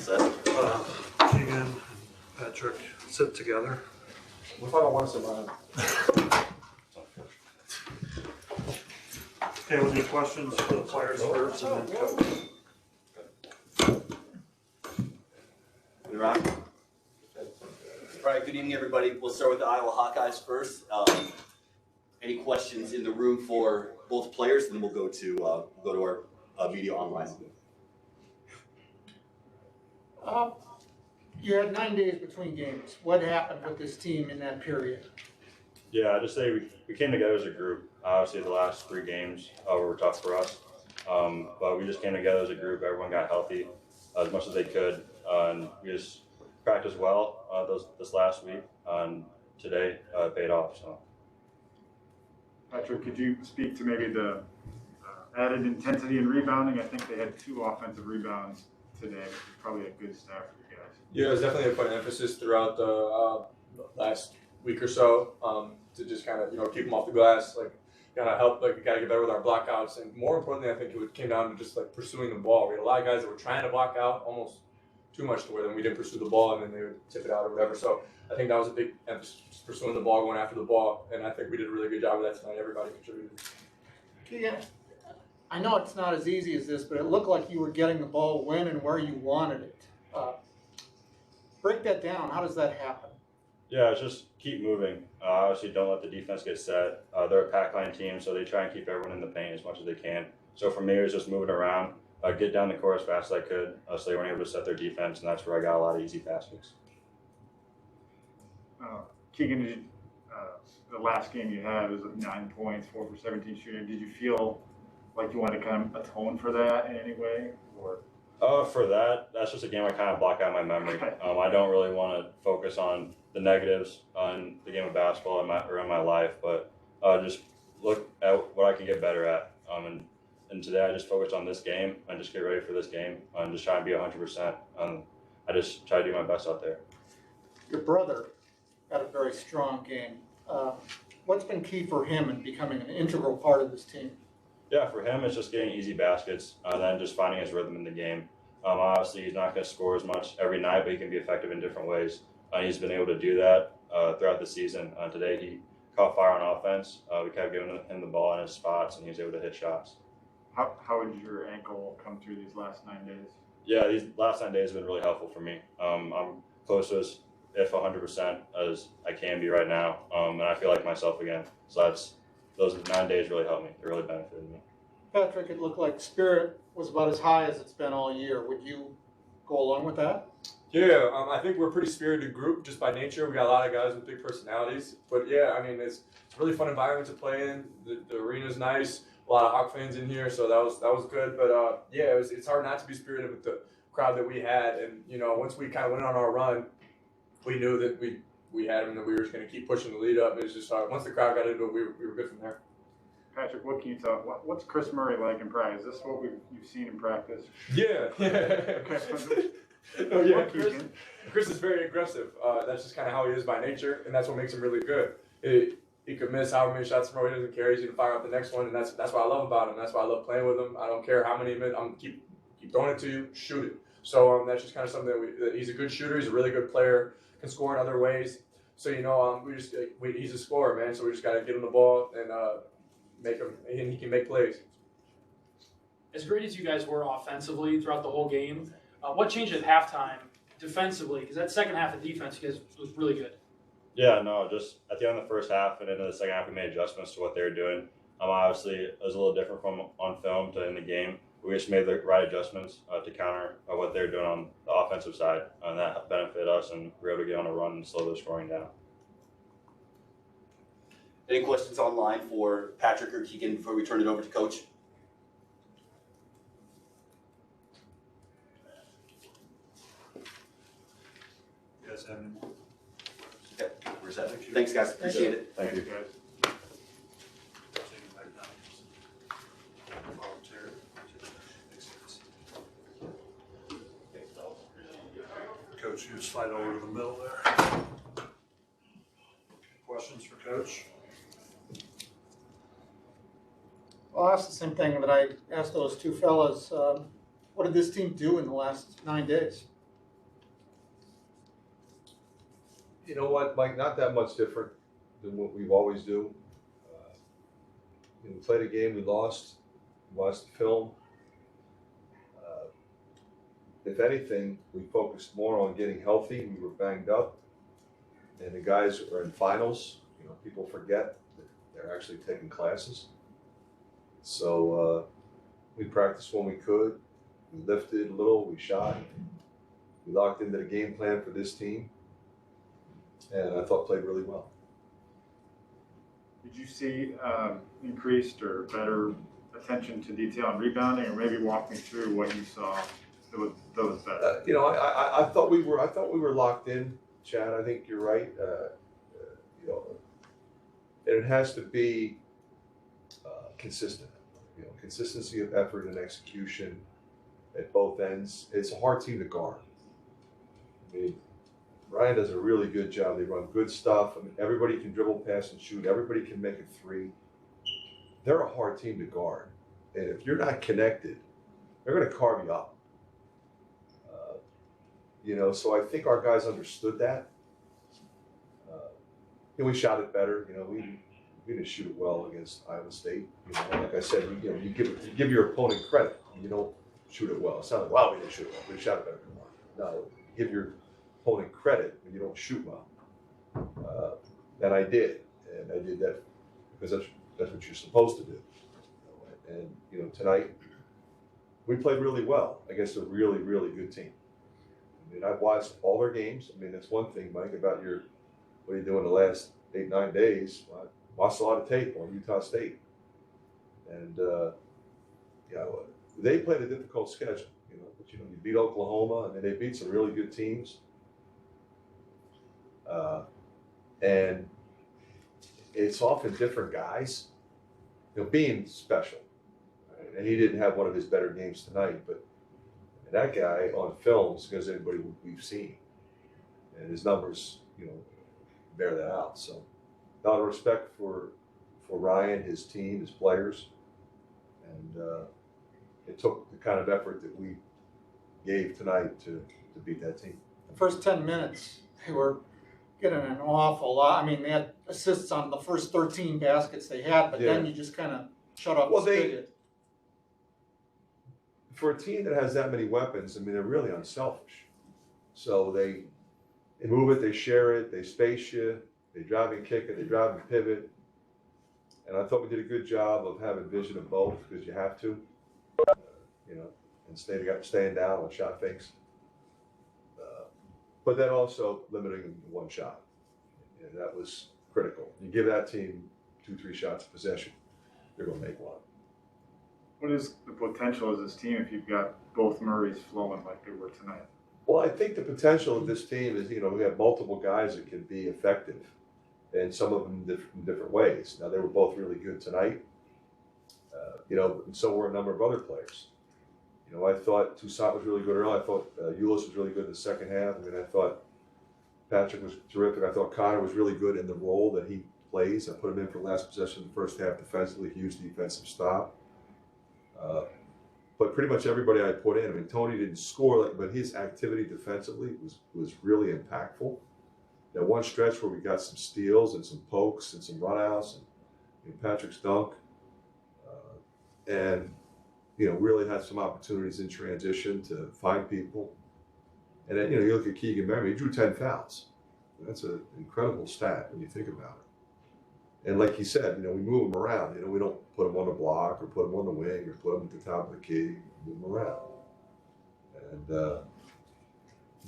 Keegan and Patrick sit together. What if I don't want to sit behind? Okay, we'll do questions for the players first and then coach. All right, good evening, everybody. We'll start with the Iowa Hawkeyes first. Any questions in the room for both players, and then we'll go to our video online. You had 9 days between games. What happened with this team in that period? Yeah, I'd just say we came together as a group. Obviously, the last 3 games were tough for us, but we just came together as a group. Everyone got healthy as much as they could, and we just practiced well this last week, and today it paid off. So, Patrick, could you speak to maybe the added intensity and rebounding? I think they had 2 offensive rebounds today, which is probably a good stat for you guys. Yeah, it was definitely a point of emphasis throughout the last week or so to just kind of keep them off the glass, like kind of help. Like we got to get better with our blockouts, and more importantly, I think it came down to just like pursuing the ball. We had a lot of guys that were trying to block out almost too much to where then we didn't pursue the ball, and then they would tip it out or whatever. So I think that was a big emphasis, just pursuing the ball, going after the ball, and I think we did a really good job of that tonight. Everybody contributed. Keegan, I know it's not as easy as this, but it looked like you were getting the ball when and where you wanted it. Break that down. How does that happen? yeah, it's just keep moving. Obviously, don't let the defense get set. They're a pack line team, so they try and keep everyone in the paint as much as they can. So for me, it was just moving around, get down the court as fast as I could, so they weren't able to set their defense, and that's where I got a lot of easy baskets. Keegan, did you, the last game you had was 9 points, 4 for 17 shooting. Did you feel like you wanted to kind of atone for that in any way? Or For that's just a game I kind of block out of my memory. I don't really want to focus on the negatives on the game of basketball in my life, but just look at what I can get better at. And today I just focused on this game and just get ready for this game and just try and be 100%. I just try to do my best out there. Your brother had a very strong game. What's been key for him in becoming an integral part of this team? Yeah, for him, it's just getting easy baskets and then just finding his rhythm in the game. Obviously, he's not going to score as much every night, but he can be effective in different ways. He's been able to do that throughout the season. Today, he caught fire on offense. We kept giving him the ball in his spots, and he was able to hit shots. how did your ankle come through these last 9 days? Yeah, these last 9 days have been really helpful for me. I'm close to as if 100% as I can be right now, and I feel like myself again. So those 9 days really helped me. It really benefited me. Patrick, it looked like spirit was about as high as it's been all year. Would you go along with that? Yeah, I think we're a pretty spirited group just by nature. We got a lot of guys with big personalities. But yeah, I mean, it's a really fun environment to play in. The arena's nice. A lot of Hawk fans in here, so that was good. But yeah, it's hard not to be spirited with the crowd that we had. And once we kind of went on our run, we knew that we had them and that we were just going to keep pushing the lead up. It was just once the crowd got into it, we were good from there. Patrick, what can you tell? What's Chris Murray like in practice? Is this what you've seen in practice? Yeah. Oh, yeah, Chris is very aggressive. That's just kind of how he is by nature, and that's what makes him really good. He could miss however many shots in a row, he doesn't care. He's going to fire up the next one, and that's what I love about him. That's why I love playing with him. I don't care how many minutes. I'm keep throwing it to you, shoot it. So that's just kind of something that he's a good shooter. He's a really good player, can score in other ways. So he's a scorer, man. So we just got to get him the ball and make him, and he can make plays. As great as you guys were offensively throughout the whole game, what changed at halftime defensively? Because that second half of defense, you guys was really good. Yeah, no, just at the end of the first half and into the second half, we made adjustments to what they were doing. Obviously, it was a little different from on film to in the game. We just made the right adjustments to counter what they're doing on the offensive side, and that benefited us, and we were able to get on a run and slow their scoring down. Any questions online for Patrick or Keegan before we turn it over to Coach? You guys have any more? Okay, we're set. Thanks, guys. Appreciate it. Thank you. guys. Coach, you slide over to the middle there. Questions for Coach? Well, I'll ask the same thing that I asked those two fellas. What did this team do in the last 9 days? You know what, Mike? Not that much different than what we've always do. We played a game, we lost, watched the film. If anything, we focused more on getting healthy. We were banged up, and the guys are in finals. You know, people forget that they're actually taking classes. So we practiced when we could. We lifted a little, we shot. We locked into the game plan for this team, and I thought played really well. Did you see increased or better attention to detail and rebounding, or maybe walk me through what you saw that was better? You know, I thought we were locked in, Chad. I think you're right. You know, and it has to be consistent. You know, consistency of effort and execution at both ends. It's a hard team to guard. I mean, Ryan does a really good job. They run good stuff. I mean, everybody can dribble, pass, and shoot. Everybody can make a three. They're a hard team to guard, and if you're not connected, they're going to carve you up. You know, so I think our guys understood that. And we shot it better. You know, we didn't shoot it well against Iowa State. You know, like I said, you give your opponent credit. You don't shoot it well. It's not like, wow, we didn't shoot it well. We shot it better. No, give your opponent credit when you don't shoot well. And I did, and I did that because that's what you're supposed to do. And you know, tonight we played really well against a really, really good team. I mean, I've watched all their games. I mean, that's one thing, Mike, about what you do in the last 8-9 days. I watched a lot of tape on Utah State, and you know, they played a difficult schedule. You know, but you beat Oklahoma, and then they beat some really good teams, and it's often different guys, you know, being special. Right? And he didn't have one of his better games tonight, but that guy on films against anybody we've seen, and his numbers, you know, bear that out. So, a lot of respect for Ryan, his team, his players, and it took the kind of effort that we gave tonight to beat that team. The first 10 minutes, they were getting an awful lot. I mean, they had assists on the first 13 baskets they had, but then you just kind of shut off the spigot. For a team that has that many weapons, I mean, they're really unselfish. So they move it, they share it, they space you, they drive and kick it, they drive and pivot. And I thought we did a good job of having vision of both, because you have to, you know, and staying down on shot fakes. But then also limiting them to one shot. And that was critical. You give that team 2-3 shots of possession, they're going to make one. What is the potential of this team if you've got both Murrays flowing like they were tonight? Well, I think the potential of this team is, you know, we have multiple guys that can be effective, and some of them in different ways. Now, they were both really good tonight, you know, and so were a number of other players. You know, I thought Toussaint was really good early. I thought Ulis was really good in the second half. I mean, I thought Patrick was terrific. I thought Connor was really good in the role that he plays. I put him in for last possession in the first half defensively, huge defensive stop. But pretty much everybody I put in, I mean, Tony didn't score, but his activity defensively was really impactful. That one stretch where we got some steals and some pokes and some runouts, and Patrick's dunk, and you know, really had some opportunities in transition to find people. And then, you know, you look at Keegan, he drew 10 fouls. That's an incredible stat when you think about it. And like he said, you know, we move him around. You know, we don't put him on the block or put him on the wing or put him at the top of the key. We move him around. And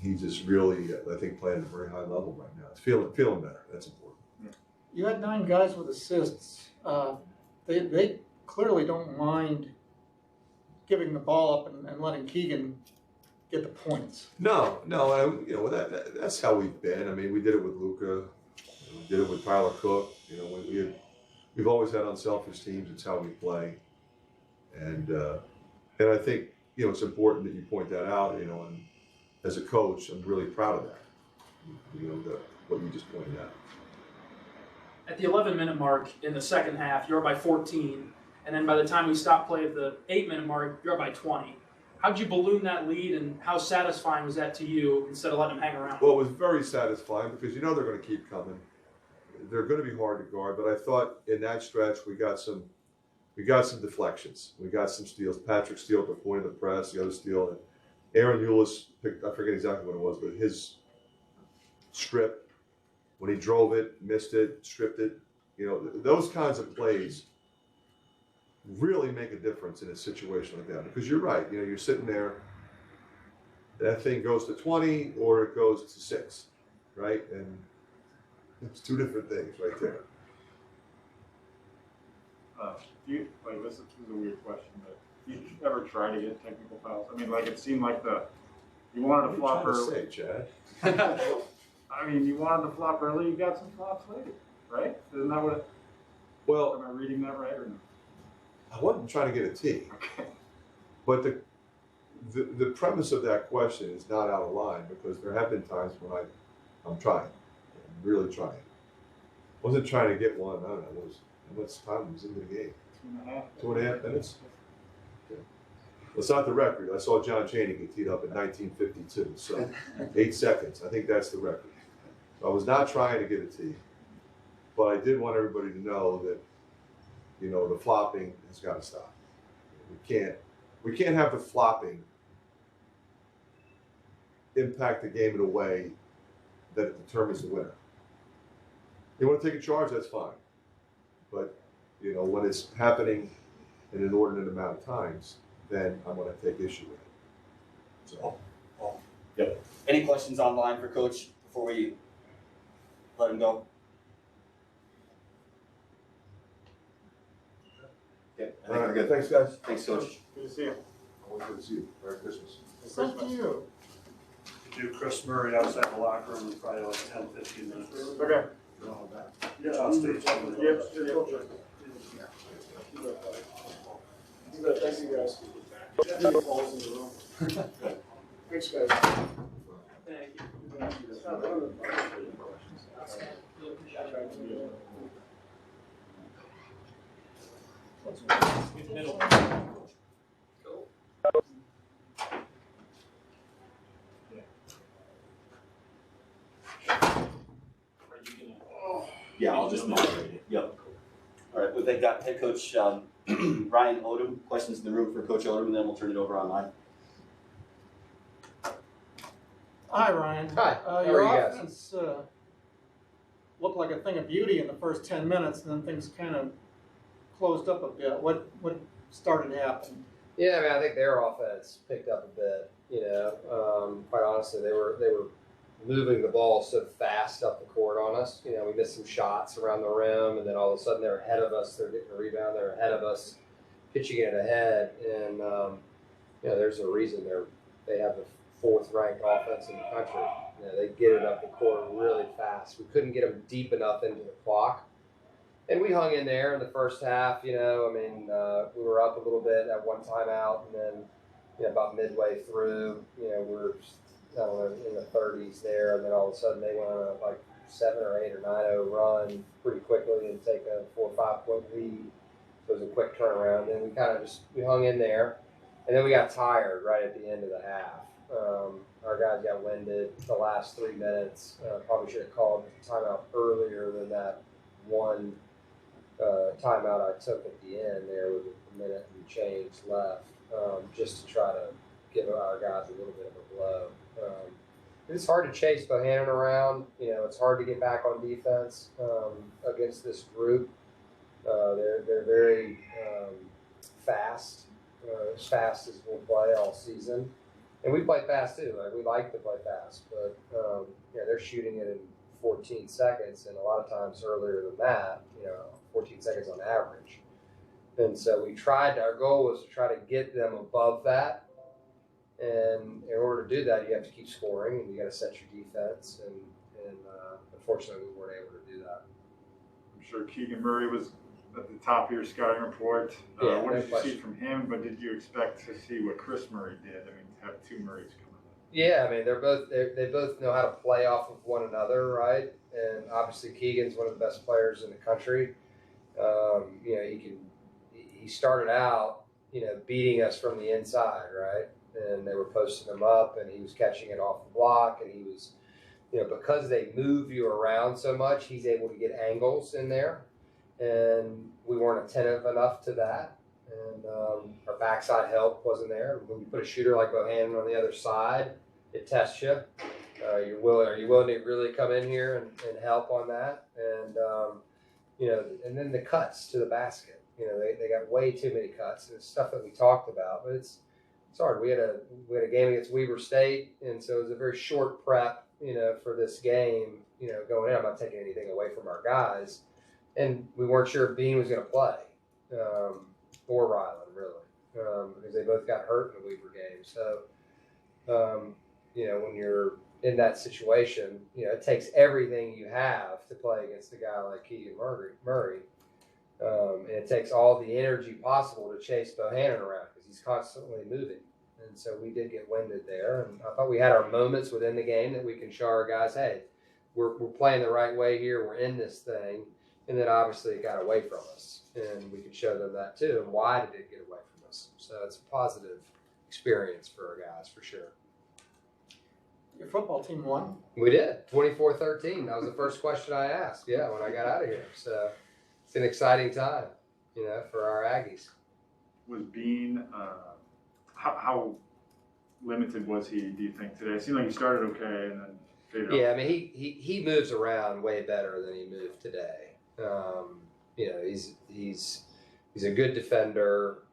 he just really, I think, playing at a very high level right now. It's feeling better. That's important. You had 9 guys with assists. They clearly don't mind giving the ball up and letting Keegan get the points. No, you know, that's how we've been. I mean, we did it with Luka. We did it with Tyler Cook. You know, we've always had unselfish teams. It's how we play, and I think, you know, it's important that you point that out. You know, and as a coach, I'm really proud of that. You know, what you just pointed out. At the 11-minute mark in the second half, you're by 14, and then by the time we stopped play at the 8-minute mark, you're by 20. how'd you balloon that lead, and how satisfying was that to you instead of letting them hang around? Well, it was very satisfying because you know they're going to keep coming. They're going to be hard to guard, but I thought in that stretch we got some deflections. We got some steals. Patrick Steele at the point of the press, the other steal, and Aaron Eulis picked, I forget exactly what it was, but his strip, when he drove it, missed it, stripped it, you know, those kinds of plays really make a difference in a situation like that. Because you're right, you know, you're sitting there, that thing goes to 20 or it goes to 6, right? And it's two different things right there. This is a weird question, but do you ever try to get technical fouls? I mean, like it seemed like you wanted to flop What are you early. trying to say, Chad? I mean, you wanted to flop early, you got some flops later, right? Isn't that what? Well, Am I reading that right or no? I wasn't trying to get a T, Okay. but the premise of that question is not out of line because there have been times when I'm trying, I'm really trying. Wasn't trying to get one. I don't know. How much time was into the game? 2.5. 2.5 minutes. Okay. Well, it's not the record. I saw John Chaney get teed up in 1952, so 8 seconds. I think that's the record. So I was not trying to get a T, but I did want everybody to know that, you know, the flopping has got to stop. We can't have the flopping impact the game in a way that it determines the winner. You want to take a charge, that's fine. But, you know, when it's happening in an inordinate amount of times, then I'm going to take issue with it. So, Yep. Any questions online for Coach before we let him go? Okay, I think we're good. Thanks, guys. Thanks, Coach. Good to see you. Always good to see you. Merry Christmas. Same to you. Do Chris Murray outside the locker room in probably like 10, 15 minutes. Okay. Yeah, on stage. Thank you guys. Thanks, guys. Thank you. Yeah, I'll just moderate it. Yep. All right, we've got head coach Ryan Odom. Questions in the room for Coach Odom, and then we'll turn it over online. Hi, Ryan. Hi. How Your are you guys? offense looked like a thing of beauty in the first 10 minutes, and then things kind of closed up a bit. What started happening? Yeah, I mean, I think their offense picked up a bit. You know, quite honestly, they were moving the ball so fast up the court on us. You know, we missed some shots around the rim, and then all of a sudden they're ahead of us. They're getting a rebound. They're ahead of us, pitching it ahead. And you know, there's a reason they have the 4th ranked offense in the country. You know, they get it up the court really fast. We couldn't get them deep enough into the clock. And we hung in there in the first half, you know. I mean, we were up a little bit at one timeout, and then, you know, about midway through, you know, we're, I don't know, in the 30s there, and then all of a sudden they went on a like 7 or 8 or 9-0 run pretty quickly and take a 4 or 5 point lead. So it was a quick turnaround. And we kind of we hung in there, and then we got tired right at the end of the half. Our guys got winded the last 3 minutes. Probably should have called timeout earlier than that one timeout I took at the end there with a minute and change left, just to try to give our guys a little bit of a blow. It's hard to chase Bohannon around. You know, it's hard to get back on defense against this group. They're very fast, as fast as we'll play all season. And we play fast too. Like, we like to play fast, but yeah, they're shooting it in 14 seconds, and a lot of times earlier than that. You know, 14 seconds on average. And so our goal was to try to get them above that. And in order to do that, you have to keep scoring, and you got to set your defense. And unfortunately, we weren't able to do that. I'm sure Keegan Murray was at the top of your scouting report. Yeah, what no did you question. see from him? But did you expect to see what Chris Murray did? I mean, to have 2 Murrays coming up. Yeah, I mean, they both know how to play off of one another, right? And obviously, Keegan's one of the best players in the country. You know, he started out, you know, beating us from the inside, right? and they were posting him up, and he was catching it off the block, and he was, because they move you around so much, he's able to get angles in there, and we weren't attentive enough to that, and our backside help wasn't there. When you put a shooter like Bohannon on the other side, it tests you. Are you willing to really come in here and help on that? And and then the cuts to the basket. They got way too many cuts. It's stuff that we talked about, but it's hard. We had a game against Weber State, and so it was a very short prep, for this game, going in. I'm not taking anything away from our guys, and we weren't sure if Bean was going to play, or Ryland really, because they both got hurt in the Weber game. So, when you're in that situation, it takes everything you have to play against a guy like Keegan Murray. And it takes all the energy possible to chase Bohannon around because he's constantly moving. And so we did get winded there. And I thought we had our moments within the game that we can show our guys, hey, we're playing the right way here. We're in this thing. And then obviously it got away from us. And we could show them that too. And why did it get away from us? So it's a positive experience for our guys for sure. Your football team won? We did, 24-13. That was the first question I asked, when I got out of here. So it's an exciting time, for our Aggies. Was Bean, how limited was he, do you think, today? It seemed like he started okay and then faded off. Yeah, I mean, he moves around way better than he moved today. He's a good defender.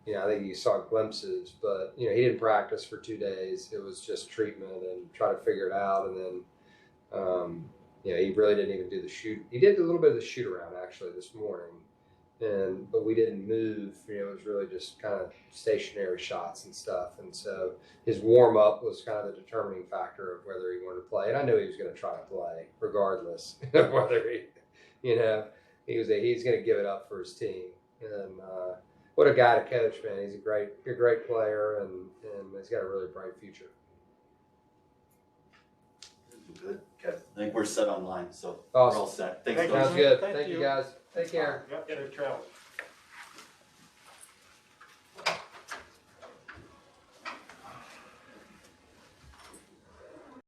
I think you saw glimpses, but he didn't practice for 2 days. It was just treatment and try to figure it out. And then, he really didn't even do the shoot. He did a little bit of the shoot around actually this morning, but we didn't move. It was really just kind of stationary shots and stuff. And so his warm up was kind of the determining factor of whether he wanted to play. And I knew he was going to try to play regardless of whether he's going to give it up for his team. And what a guy to coach, man. He's a great player, and he's got a really bright future. Good. Okay. I think we're set online, so Awesome. we're all set. Thanks, Thank Coach. Sounds good. Thank Thank you, you. guys. Take care. Yep, safe travels.